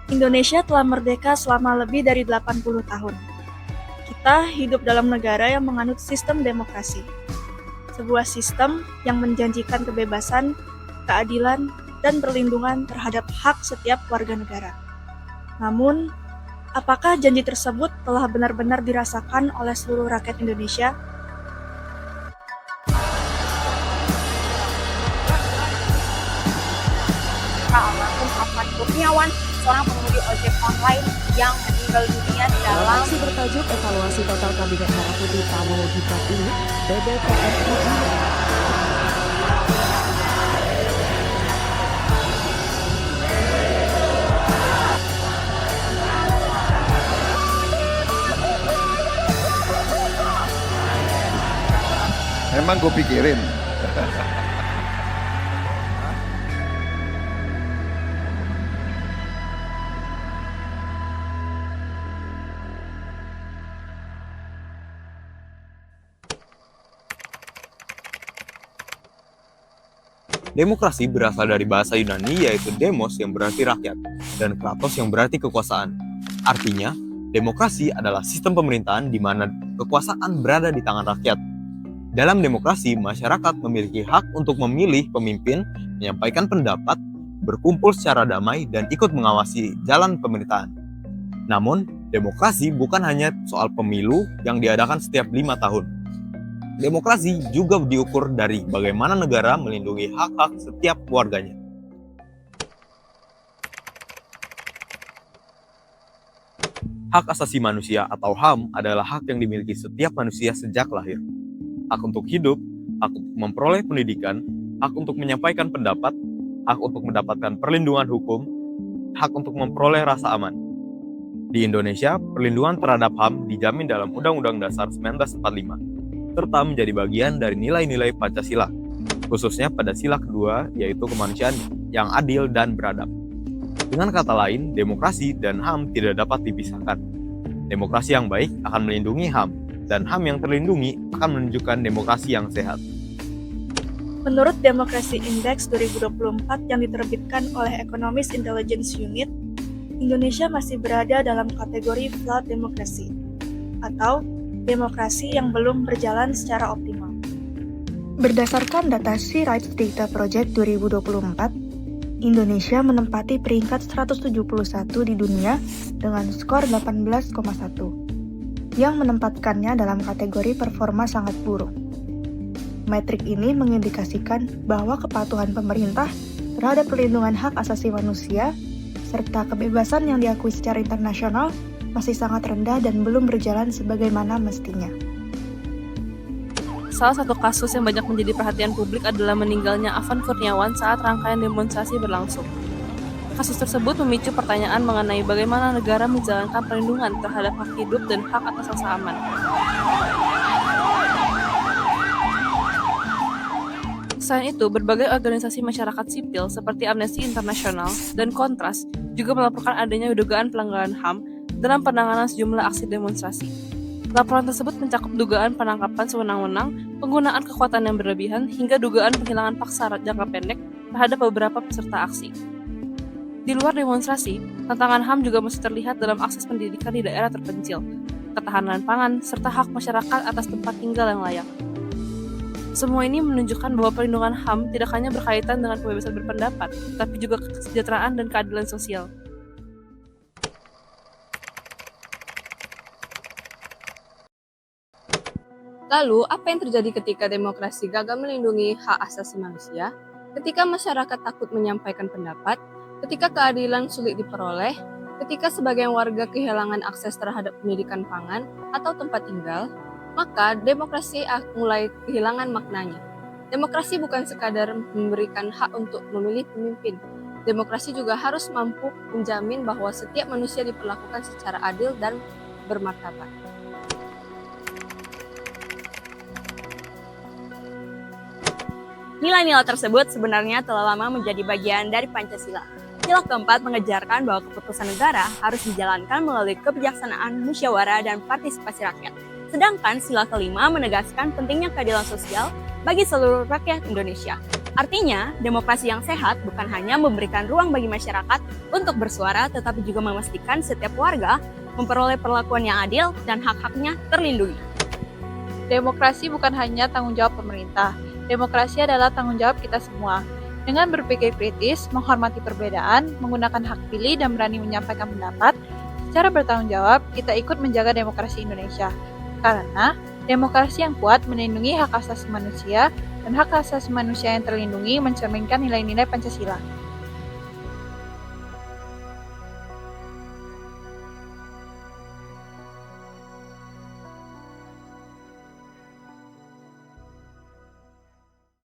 Indonesia telah merdeka selama lebih dari 80 tahun. Kita hidup dalam negara yang menganut sistem demokrasi. Sebuah sistem yang menjanjikan kebebasan, keadilan, dan perlindungan terhadap hak setiap warga negara. Namun, apakah janji tersebut telah benar-benar dirasakan oleh seluruh rakyat Indonesia? Almarhum Afan Kurniawan, seorang pengemudi ojek online yang meninggal dunia dalam Aksi bertajuk evaluasi total Kabinet Merah Putih Prabowo Gibran ini, BBPMUI Emang gue pikirin. Demokrasi berasal dari bahasa Yunani yaitu demos yang berarti rakyat dan kratos yang berarti kekuasaan. Artinya, demokrasi adalah sistem pemerintahan di mana kekuasaan berada di tangan rakyat. Dalam demokrasi, masyarakat memiliki hak untuk memilih pemimpin, menyampaikan pendapat, berkumpul secara damai, dan ikut mengawasi jalan pemerintahan. Namun, demokrasi bukan hanya soal pemilu yang diadakan setiap 5 tahun. Demokrasi juga diukur dari bagaimana negara melindungi hak-hak setiap warganya. Hak asasi manusia atau HAM adalah hak yang dimiliki setiap manusia sejak lahir. Hak untuk hidup, hak untuk memperoleh pendidikan, hak untuk menyampaikan pendapat, hak untuk mendapatkan perlindungan hukum, hak untuk memperoleh rasa aman. Di Indonesia, perlindungan terhadap HAM dijamin dalam Undang-Undang Dasar 1945. Serta menjadi bagian dari nilai-nilai Pancasila, khususnya pada sila kedua yaitu kemanusiaan yang adil dan beradab. Dengan kata lain, demokrasi dan HAM tidak dapat dipisahkan. Demokrasi yang baik akan melindungi HAM, dan HAM yang terlindungi akan menunjukkan demokrasi yang sehat. Menurut Democracy Index 2024 yang diterbitkan oleh Economist Intelligence Unit, Indonesia masih berada dalam kategori flawed democracy, atau demokrasi yang belum berjalan secara optimal. Berdasarkan data Sea Rights Data Project 2024, Indonesia menempati peringkat 171 di dunia dengan skor 18,1, yang menempatkannya dalam kategori performa sangat buruk. Metrik ini mengindikasikan bahwa kepatuhan pemerintah terhadap perlindungan hak asasi manusia serta kebebasan yang diakui secara internasional masih sangat rendah dan belum berjalan sebagaimana mestinya. Salah satu kasus yang banyak menjadi perhatian publik adalah meninggalnya Afan Kurniawan saat rangkaian demonstrasi berlangsung. Kasus tersebut memicu pertanyaan mengenai bagaimana negara menjalankan perlindungan terhadap hak hidup dan hak atas rasa aman. Selain itu, berbagai organisasi masyarakat sipil seperti Amnesty International dan Kontras juga melaporkan adanya dugaan pelanggaran HAM dalam penanganan sejumlah aksi demonstrasi. Laporan tersebut mencakup dugaan penangkapan sewenang-wenang, penggunaan kekuatan yang berlebihan, hingga dugaan penghilangan paksa jangka pendek terhadap beberapa peserta aksi. Di luar demonstrasi, tantangan HAM juga masih terlihat dalam akses pendidikan di daerah terpencil, ketahanan pangan, serta hak masyarakat atas tempat tinggal yang layak. Semua ini menunjukkan bahwa perlindungan HAM tidak hanya berkaitan dengan kebebasan berpendapat, tapi juga kesejahteraan dan keadilan sosial. Lalu, apa yang terjadi ketika demokrasi gagal melindungi hak asasi manusia? Ketika masyarakat takut menyampaikan pendapat, ketika keadilan sulit diperoleh, ketika sebagian warga kehilangan akses terhadap pendidikan pangan atau tempat tinggal, maka demokrasi mulai kehilangan maknanya. Demokrasi bukan sekadar memberikan hak untuk memilih pemimpin. Demokrasi juga harus mampu menjamin bahwa setiap manusia diperlakukan secara adil dan bermartabat. Nilai-nilai tersebut sebenarnya telah lama menjadi bagian dari Pancasila. Sila keempat mengejarkan bahwa keputusan negara harus dijalankan melalui kebijaksanaan, musyawarah, dan partisipasi rakyat. Sedangkan sila kelima menegaskan pentingnya keadilan sosial bagi seluruh rakyat Indonesia. Artinya, demokrasi yang sehat bukan hanya memberikan ruang bagi masyarakat untuk bersuara, tetapi juga memastikan setiap warga memperoleh perlakuan yang adil dan hak-haknya terlindungi. Demokrasi bukan hanya tanggung jawab pemerintah. Demokrasi adalah tanggung jawab kita semua. Dengan berpikir kritis, menghormati perbedaan, menggunakan hak pilih, dan berani menyampaikan pendapat, secara bertanggung jawab, kita ikut menjaga demokrasi Indonesia. Karena demokrasi yang kuat melindungi hak asasi manusia, dan hak asasi manusia yang terlindungi mencerminkan nilai-nilai Pancasila.